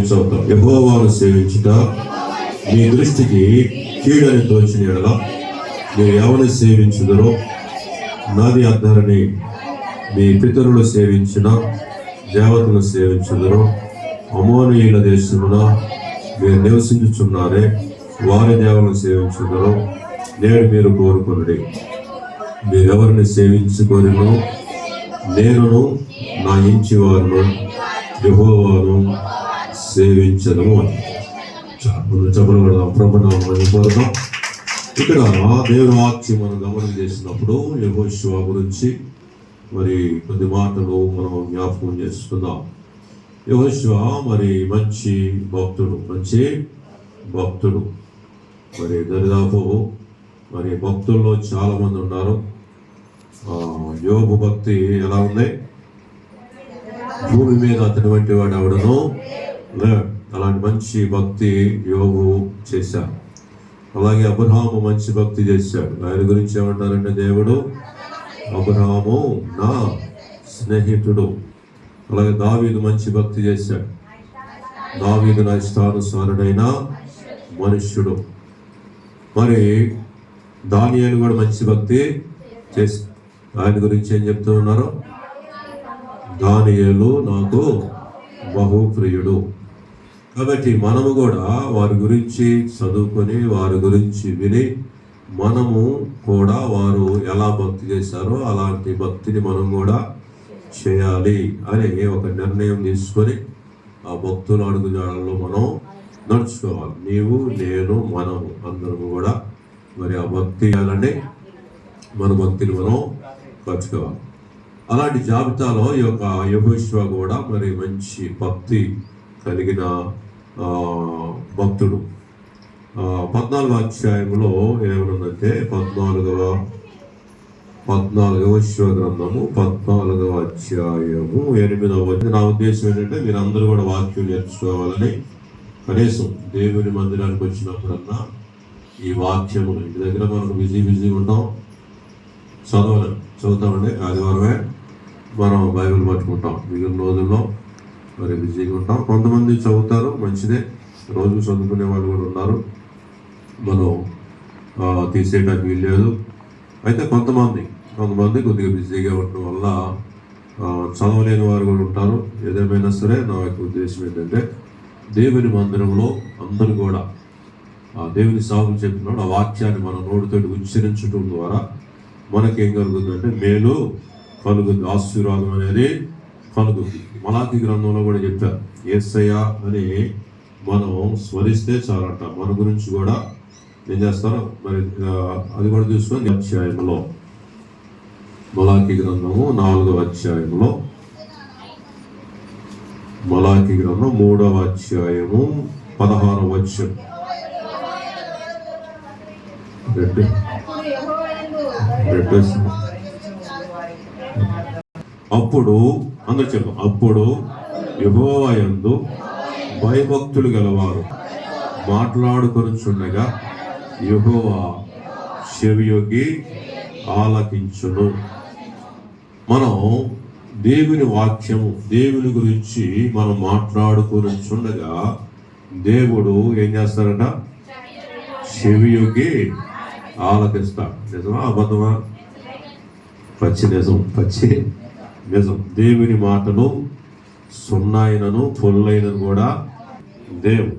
చదువుతాం. యెహోవాను సేవించుట మీ దృష్టికి కీడని తోచిన యెడల మీరు ఎవరిని సేవించుదరో నాది అర్థరని మీ పితరులు సేవించిన దేవతలు సేవించుదరో అమోనీయుల దేశమున మీరు నివసించుచున్నారే వారి దేవులను సేవించుదరో నేడు మీరు కోరుకున్నది. మీరెవరిని సేవించుకోరినో నేనును నా ఇంటి వారును యెహోవాను సేవించదము అని చెప్పబడదాం. ప్రభునామమున కోరుదాం. ఇక్కడ దేవుని వాక్యం మనం గమనం చేసినప్పుడు యెహోషువ గురించి మరి కొద్ది మాటలు మనం జ్ఞాపకం చేసుకుందాం. యెహోషువ మరి మంచి భక్తుడు మరి దరిదాపు మరి భక్తుల్లో చాలా మంది ఉన్నారు. యోబు భక్తి ఎలా ఉంది? భూమి మీద అతని వంటి వాడు ఎవడను లేడు. అలాంటి మంచి భక్తి యోబు చేశాడు. అలాగే అబ్రహాము మంచి భక్తి చేశాడు. ఆయన గురించి ఏమంటారంటే దేవుడు అబ్రహాము నా స్నేహితుడు. అలాగే దావీదు మంచి భక్తి చేశాడు. దావీదు నా ఇష్టానుసారుడైన మనుష్యుడు. మరి దానియేలు కూడా మంచి భక్తి చేశాడు. ఆయన గురించి ఏం చెప్తూ ఉన్నారు? దానియేలు నాకు బహుప్రియుడు. కాబట్టి మనము కూడా వారి గురించి చదువుకొని వారి గురించి విని మనము కూడా వారు ఎలా భక్తి చేశారో అలాంటి భక్తిని మనం కూడా చేయాలి అని ఒక నిర్ణయం తీసుకొని ఆ భక్తుల అడుగుజాడల్లో మనం నడుచుకోవాలి. నీవు, నేను, మనము అందరము కూడా మరి ఆ భక్తి చేయాలంటే మన భక్తిని మనం పరచుకోవాలి. అలాంటి జాబితాలో ఈ యొక్క యెహోషువ కూడా మరి మంచి భక్తి కలిగిన భక్తుడు. 14వ అధ్యాయంలో ఏమనుందంటే 14వ యెహోషువ గ్రంథము 14వ అధ్యాయము 8వ వచనం. నా ఉద్దేశం ఏంటంటే మీరందరూ కూడా వాక్యం నేర్చుకోవాలని, కనీసం దేవుని మందిరానికి వచ్చినప్పుడన్నా ఈ వాక్యము ఇంటి దగ్గర మనకు బిజీ ఉంటాం, చదువుతామండి. ఆదివారమే మనం బైబిల్ పట్టుకుంటాం. మిగిలిన రోజుల్లో మరి బిజీగా ఉంటాం. కొంతమంది చదువుతారు, మంచిదే. రోజు చదువుకునే వాళ్ళు కూడా ఉన్నారు, మనం తీసేయడానికి వీల్లేదు. అయితే కొంతమంది కొద్దిగా బిజీగా ఉండడం వల్ల చదవలేని వారు కూడా ఉంటారు. ఏదేమైనా సరే నా యొక్క ఉద్దేశం ఏంటంటే దేవుని మందిరంలో అందరూ కూడా దేవుని సాగు చెప్పినప్పుడు ఆ వాక్యాన్ని మన నోటితో ఉచ్చరించడం ద్వారా మనకేం కలుగుతుందంటే మేలు కలుగుతుంది, ఆశీర్వాదం అనేది కలుగుతుంది. మలాకి గ్రంథంలో కూడా చెప్పారు, యేసయ్య అని మనం స్మరిస్తే చాలంట. మన గురించి కూడా ఏం చేస్తారో మరి అది కూడా చూసుకొని అధ్యాయంలో మలాకి గ్రంథము 4వ అధ్యాయంలో మలాకి గ్రంథం 3వ అధ్యాయము 16వ వచనం. అప్పుడు అందరూ చెప్పు, అప్పుడు యెహోవా యందు భయభక్తులు గలవారు మాట్లాడుకొనుచుండగా యెహోవా చెవియొగ్గి ఆలకించును. మనం దేవుని వాక్యము, దేవుని గురించి మనం మాట్లాడుకొనుచుండగా దేవుడు ఏం చేస్తారట? చెవియొగ్గి ఆలకిస్తాడు. నిజమా అబద్ధమా? పచ్చి నిజం. దేవుని మాటలు సున్నాయినను పొల్లైనను కూడా దేవుడు.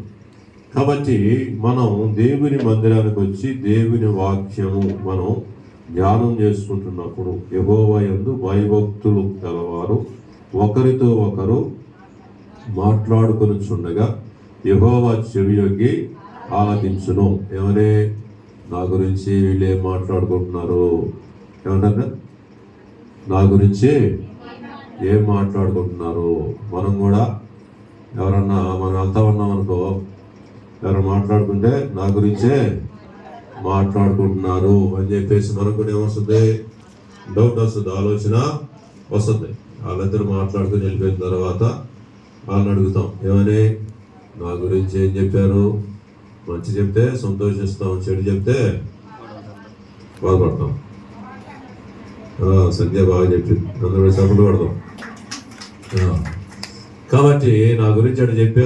కాబట్టి మనం దేవుని మందిరానికి వచ్చి దేవుని వాక్యము మనం ధ్యానం చేసుకుంటున్నప్పుడు యెహోవా యందు భయభక్తులు గలవారు ఒకరితో ఒకరు మాట్లాడుకొనుచుండగా యెహోవా చెవియొగ్గి ఆలకించును. ఏమని? నా గురించి వీళ్ళు ఏం మాట్లాడుకుంటున్నారు? ఏమన్నా నా గురించి ఏం మాట్లాడుకుంటున్నారు? మనం కూడా ఎవరన్నా మనం వెళ్తా ఉన్నాం అనుకో, ఎవరు మాట్లాడుకుంటే నా గురించే మాట్లాడుకుంటున్నారు అని చెప్పేసి మనకు కూడా ఏమొస్తుంది? డౌట్ వస్తుంది, ఆలోచన వస్తుంది. వాళ్ళిద్దరు మాట్లాడుకుని వెళ్ళిపోయిన తర్వాత వాళ్ళని అడుగుతాం, ఏమని? నా గురించి ఏం చెప్పారు? మంచి చెప్తే సంతోషిస్తాం, చెడు చెప్తే బాధపడతాం. సంధ్య బాగా చెప్పింది, అందరూ చదువులు పడతాం. కాబట్టి నా గురించి అటు చెప్పే